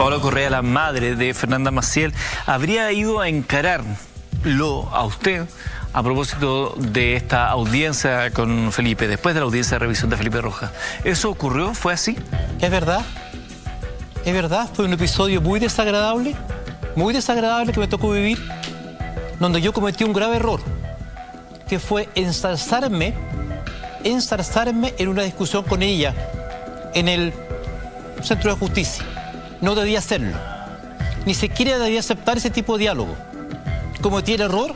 Paola Correa, la madre de Fernanda Maciel, habría ido a encararlo a usted a propósito de esta audiencia con Felipe, después de la audiencia de revisión de Felipe Rojas. ¿Eso ocurrió? ¿Fue así? Es verdad, fue un episodio muy desagradable que me tocó vivir, donde yo cometí un grave error, que fue ensalzarme en una discusión con ella en el Centro de Justicia. No debía hacerlo, ni siquiera debía aceptar ese tipo de diálogo. Cometí el error,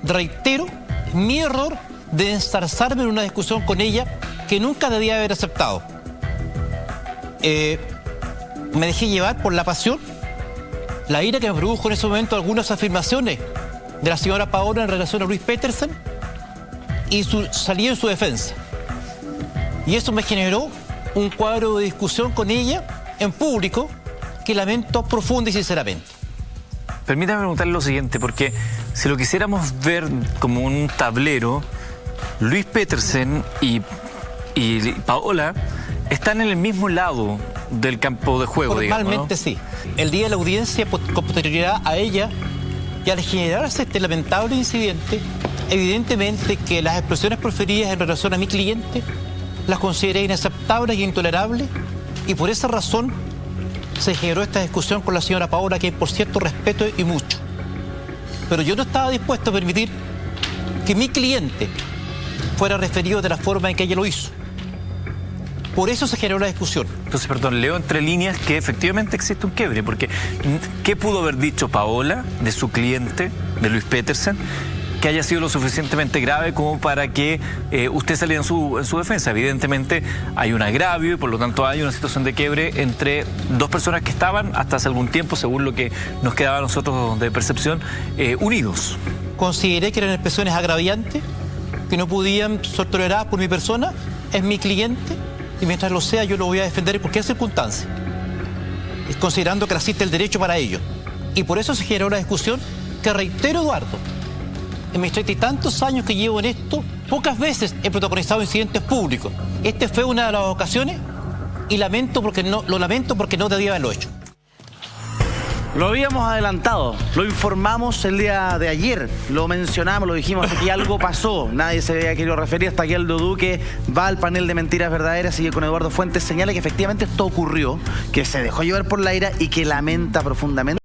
reitero, mi error de ensalzarme en una discusión con ella que nunca debía haber aceptado. Me dejé llevar por la pasión, la ira que me produjo en ese momento algunas afirmaciones de la señora Paola en relación a Luis Petersen y salí en su defensa. Y eso me generó un cuadro de discusión con ella en público que lamento profunda y sinceramente. Permítame preguntarle lo siguiente, porque si lo quisiéramos ver como un tablero, Luis Petersen y Paola están en el mismo lado del campo de juego, Formalmente, digamos, ¿no? Sí. El día de la audiencia, con posterioridad a ella, y al generarse este lamentable incidente, evidentemente que las expresiones proferidas en relación a mi cliente las consideré inaceptables y intolerables, y por esa razón se generó esta discusión con la señora Paola, que por cierto respeto y mucho. Pero yo no estaba dispuesto a permitir que mi cliente fuera referido de la forma en que ella lo hizo. Por eso se generó la discusión. Entonces, perdón, leo entre líneas que efectivamente existe un quiebre, porque ¿qué pudo haber dicho Paola de su cliente, de Luis Petersen, que haya sido lo suficientemente grave como para que usted saliera en su defensa? Evidentemente hay un agravio y por lo tanto hay una situación de quiebre entre dos personas que estaban hasta hace algún tiempo, según lo que nos quedaba a nosotros de percepción, unidos. Consideré que eran expresiones agraviantes, que no podían ser toleradas por mi persona. Es mi cliente y mientras lo sea yo lo voy a defender en cualquier circunstancia, considerando que existe el derecho para ello. Y por eso se generó una discusión que, reitero, Eduardo, en mis 30 y tantos años que llevo en esto, pocas veces he protagonizado incidentes públicos. Este fue una de las ocasiones y lo lamento porque no debía haberlo hecho. Lo habíamos adelantado, lo informamos el día de ayer, lo mencionamos, lo dijimos, aquí algo pasó, nadie se había querido referir hasta que Aldo Duque va al panel de mentiras verdaderas y con Eduardo Fuentes señala que efectivamente esto ocurrió, que se dejó llevar por la ira y que lamenta profundamente.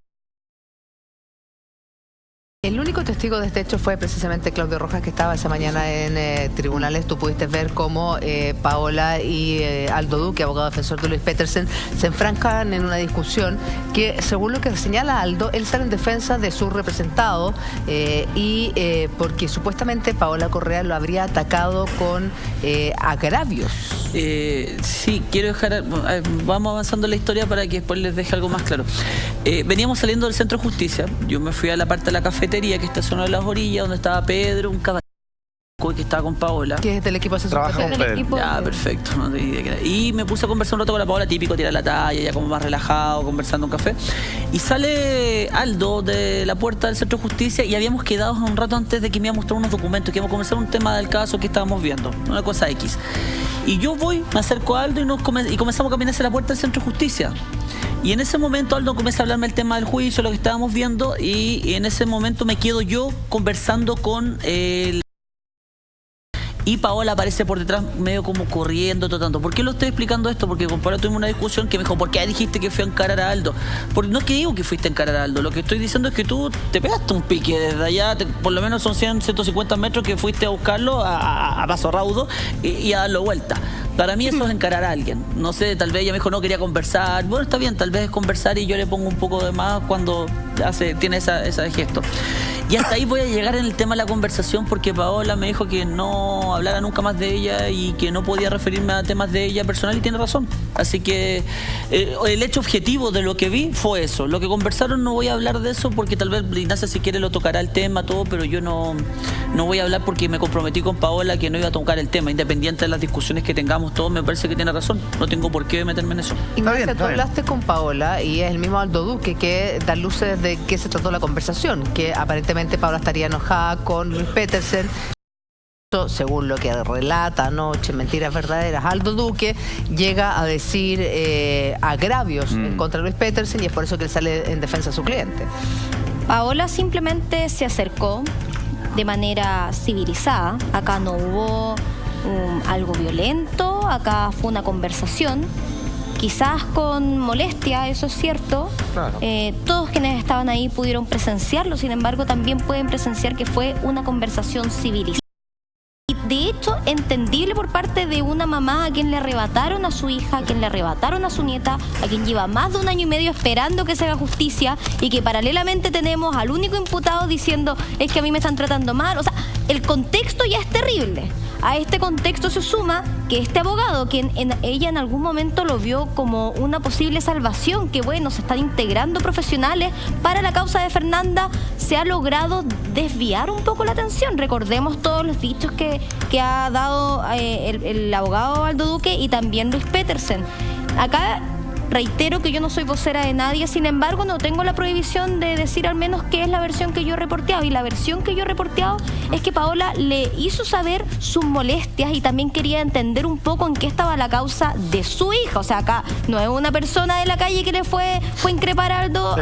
El único testigo de este hecho fue precisamente Claudio Rojas, que estaba esa mañana en tribunales. Tú pudiste ver cómo Paola y Aldo Duque, abogado defensor de Luis Petersen, se enfrancan en una discusión que, según lo que señala Aldo, él sale en defensa de su representado porque supuestamente Paola Correa lo habría atacado con agravios. Sí, quiero dejar, vamos avanzando en la historia para que después les deje algo más claro. Veníamos saliendo del Centro de Justicia, yo me fui a la parte de la cafetería que estacionó en las orillas, donde estaba Pedro, un caballero que estaba con Paola. Que es del equipo de Trabaja con Pedro. Ya, perfecto. No tenía idea que era. Y me puse a conversar un rato con la Paola, típico, tirar la talla, ya como más relajado, conversando un café. Y sale Aldo de la puerta del Centro de Justicia y habíamos quedado un rato antes de que me iba a mostrar unos documentos, que íbamos a conversar un tema del caso que estábamos viendo, una cosa X. Y yo voy, me acerco a Aldo y comenzamos a caminar hacia la puerta del Centro de Justicia. Y en ese momento Aldo comienza a hablarme el tema del juicio, lo que estábamos viendo, y en ese momento me quedo yo conversando con y Paola aparece por detrás medio como corriendo, tratando. ¿Por qué lo estoy explicando esto? Porque con Paola tuvimos una discusión que me dijo, ¿por qué dijiste que fui a encarar a Aldo? Porque no es que digo que fuiste a encarar a Aldo, lo que estoy diciendo es que tú te pegaste un pique desde allá, por lo menos son 100, 150 metros que fuiste a buscarlo a paso raudo y a darlo vuelta. Para mí eso es encarar a alguien. No sé, tal vez ella me dijo, no, quería conversar. Bueno, está bien, tal vez es conversar y yo le pongo un poco de más cuando tiene ese gesto. Y hasta ahí voy a llegar en el tema de la conversación porque Paola me dijo que no hablara nunca más de ella y que no podía referirme a temas de ella personal, y tiene razón. Así que el hecho objetivo de lo que vi fue eso. Lo que conversaron no voy a hablar de eso porque tal vez Ignacia si quiere lo tocará el tema, todo, pero yo no voy a hablar porque me comprometí con Paola que no iba a tocar el tema, independiente de las discusiones que tengamos todos, me parece que tiene razón. No tengo por qué meterme en eso. Ignacia, tú hablaste con Paola y es el mismo Aldo Duque que da luces de qué se trató la conversación, que aparentemente Paola estaría enojada con Luis Petersen. según lo que relata anoche, Mentiras Verdaderas, Aldo Duque llega a decir agravios en contra de Luis Petersen, y es por eso que él sale en defensa de su cliente. Paola simplemente se acercó de manera civilizada. Acá no hubo algo violento, acá fue una conversación, quizás con molestia, eso es cierto. Claro. Todos quienes estaban ahí pudieron presenciarlo, sin embargo también pueden presenciar que fue una conversación civilizada. De hecho, entendible por parte de una mamá a quien le arrebataron a su hija, a quien le arrebataron a su nieta, a quien lleva más de 1 año y medio esperando que se haga justicia, y que paralelamente tenemos al único imputado diciendo es que a mí me están tratando mal. O sea, el contexto ya es terrible. A este contexto se suma que este abogado, quien ella en algún momento lo vio como una posible salvación, que bueno, se están integrando profesionales para la causa de Fernanda, se ha logrado desviar un poco la atención. Recordemos todos los dichos que ha dado el abogado Aldo Duque y también Luis Petersen. Acá reitero que yo no soy vocera de nadie, sin embargo no tengo la prohibición de decir al menos qué es la versión que yo he reporteado, y la versión que yo he reporteado es que Paola le hizo saber sus molestias y también quería entender un poco en qué estaba la causa de su hija. O sea, acá no es una persona de la calle que le fue a increpar a Aldo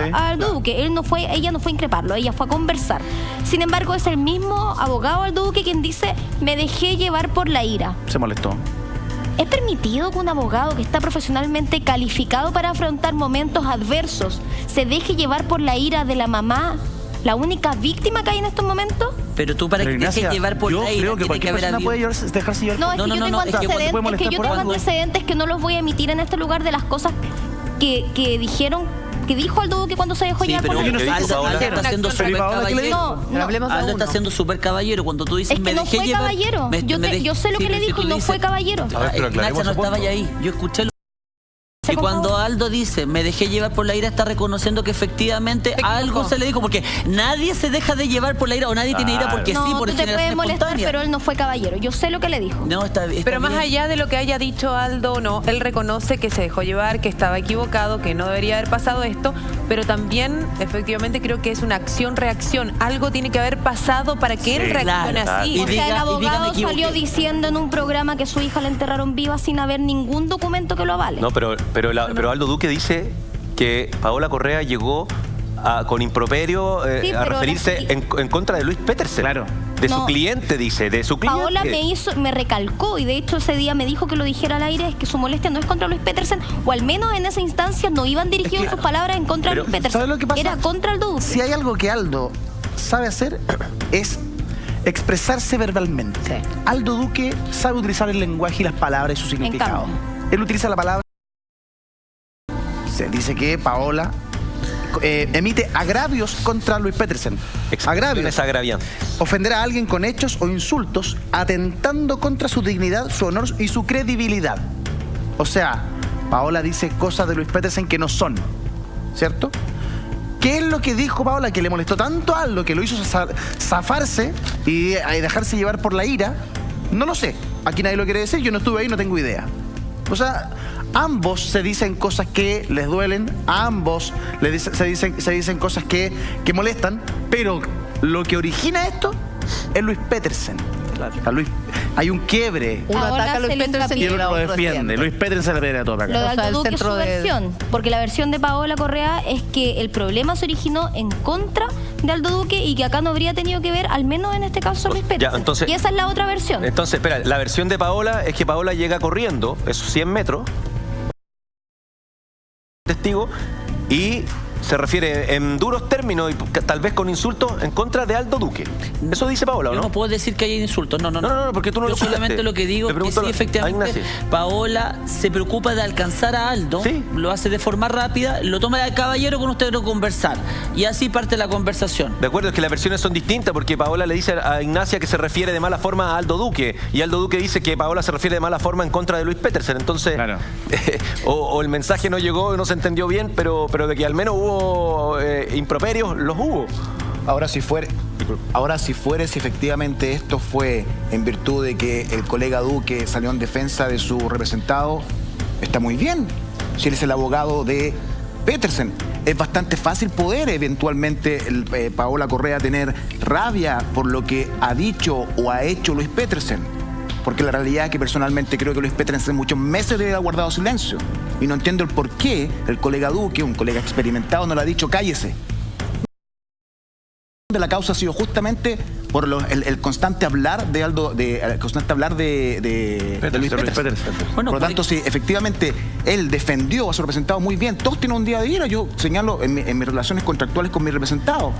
Duque. Ella no fue a increparlo, ella fue a conversar. Sin embargo, es el mismo abogado Aldo Duque quien dice: me dejé llevar por la ira. Se molestó. ¿Es permitido que un abogado que está profesionalmente calificado para afrontar momentos adversos se deje llevar por la ira de la mamá, la única víctima que hay en estos momentos? Pero tú, para que te dejes llevar por la ira, creo que tiene que haber persona habido... puede dejarse llevar. No, es que yo tengo antecedentes que no los voy a emitir en este lugar de las cosas que dijo Aldo Duque cuando se dejó llevar por la ira. Aldo está siendo súper caballero. Aldo está siendo súper caballero. Cuando tú dices, es que no fue caballero. Yo sé lo que le dijo y no fue caballero. Nacha no estaba ahí. Yo escuché lo... Y cuando Aldo dice, me dejé llevar por la ira, está reconociendo que efectivamente algo se le dijo, porque nadie se deja de llevar por la ira, o nadie tiene ira porque sí, por generación espontánea. No, te puede molestar, pero él no fue caballero. Yo sé lo que le dijo. No, está pero bien. más allá de lo que haya dicho Aldo, no, él reconoce que se dejó llevar, que estaba equivocado, que no debería haber pasado esto, pero también, efectivamente, creo que es una acción-reacción. Algo tiene que haber pasado para que él reaccione así. O sea, el abogado salió diciendo en un programa que su hija la enterraron viva sin haber ningún documento que lo avale. No, pero Aldo Duque dice que Paola Correa llegó con improperio a referirse en contra de Luis Petersen. Claro. De su cliente, dice, de su cliente. Paola me recalcó, y de hecho ese día me dijo que lo dijera al aire, es que su molestia no es contra Luis Petersen, o al menos en esa instancia no iban dirigidas sus palabras en contra de Luis Petersen. ¿Sabes lo que pasa? Era contra Aldo Duque. Si hay algo que Aldo sabe hacer, es expresarse verbalmente. Sí. Aldo Duque sabe utilizar el lenguaje y las palabras y su significado. Él utiliza la palabra. Se dice que Paola emite agravios contra Luis Petersen. Agravios. Agravian. Ofender a alguien con hechos o insultos, atentando contra su dignidad, su honor y su credibilidad. O sea, Paola dice cosas de Luis Petersen que no son, ¿cierto? ¿Qué es lo que dijo Paola que le molestó tanto a Aldo, que lo hizo zafarse y dejarse llevar por la ira? No lo sé. Aquí nadie lo quiere decir, yo no estuve ahí, no tengo idea. O sea, ambos se dicen cosas que les duelen, a ambos se dicen cosas que molestan, pero lo que origina esto es Luis Petersen. Claro. Hay un quiebre. Uno Ahora ataca a Luis Petersen y Y el uno lo otro defiende. Luis Petersen le viene a todo para Lo de acá. Aldo Duque es su centro de- versión, porque la versión de Paola Correa es que el problema se originó en contra de Aldo Duque y que acá no habría tenido que ver, al menos en este caso, Luis Petersen. Entonces- y esa es la otra versión. Entonces, espera, la versión de Paola es que Paola llega corriendo, esos 100 metros, testigo, y se refiere en duros términos y tal vez con insultos en contra de Aldo Duque. Eso dice Paola, ¿o Yo no? no puedo decir que haya insultos, no, porque tú no Yo lo escuchaste. solamente lo que digo Le es que pregunto sí, a efectivamente, Ignacio. Paola se preocupa de alcanzar a Aldo, Sí. lo hace de forma rápida, lo toma de caballero con usted a conversar, y así parte la conversación. De acuerdo, es que las versiones son distintas porque Paola le dice a Ignacia que se refiere de mala forma a Aldo Duque y Aldo Duque dice que Paola se refiere de mala forma en contra de Luis Petersen. Entonces, Claro. o el mensaje no llegó, no se entendió bien, pero de que al menos hubo improperios, los hubo. Ahora si si efectivamente esto fue en virtud de que el colega Duque salió en defensa de su representado, está muy bien. Si él es el abogado de Petersen. Es bastante fácil poder eventualmente Paola Correa tener rabia por lo que ha dicho o ha hecho Luis Petersen. Porque la realidad es que personalmente creo que Luis Petersen muchos meses debe haber guardado silencio. Y no entiendo el por qué el colega Duque, un colega experimentado, no le ha dicho cállese. De la causa ha sido justamente por el constante hablar de Luis Petersen. Bueno, por lo tanto, sí, efectivamente, él defendió a su representado muy bien. Todos tienen un día de ira. Yo señalo en mis relaciones contractuales con mi representado.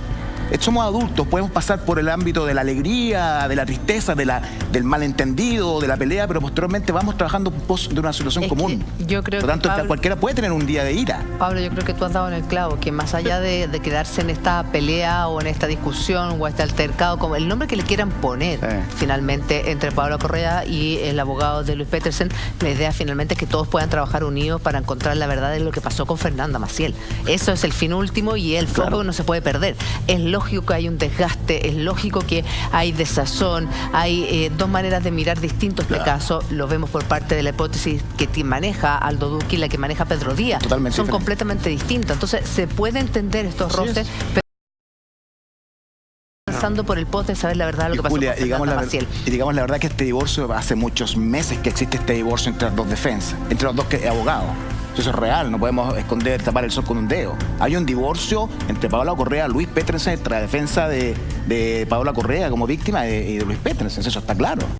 Somos adultos, podemos pasar por el ámbito de la alegría, de la tristeza, del malentendido, de la pelea, pero posteriormente vamos trabajando en pos de una solución común. Yo creo por lo tanto, que Pablo, cualquiera puede tener un día de ira. Pablo, yo creo que tú has dado en el clavo, que más allá de quedarse en esta pelea o en esta discusión o este altercado, como el nombre que le quieran poner finalmente entre Paola Correa y el abogado de Luis Petersen, la idea finalmente es que todos puedan trabajar unidos para encontrar la verdad de lo que pasó con Fernanda Maciel. Eso es el fin último y el foco no se puede perder. Es lógico que hay un desgaste, es lógico que hay desazón, hay dos maneras de mirar distinto este caso. Lo vemos por parte de la hipótesis que maneja Aldo Duque y la que maneja Pedro Díaz. Totalmente son diferente. Completamente distintas. Entonces se puede entender estos roces, pero pasando por el post de saber la verdad de lo que pasó Julia, con Fernanda Maciel. y digamos la verdad que este divorcio, hace muchos meses que existe este divorcio entre las dos defensas, entre los dos abogados. Eso es real, no podemos esconder, tapar el sol con un dedo. Hay un divorcio entre Paola Correa, Luis Petersen, entre la defensa de Paola Correa como víctima y de Luis Petersen, eso está claro.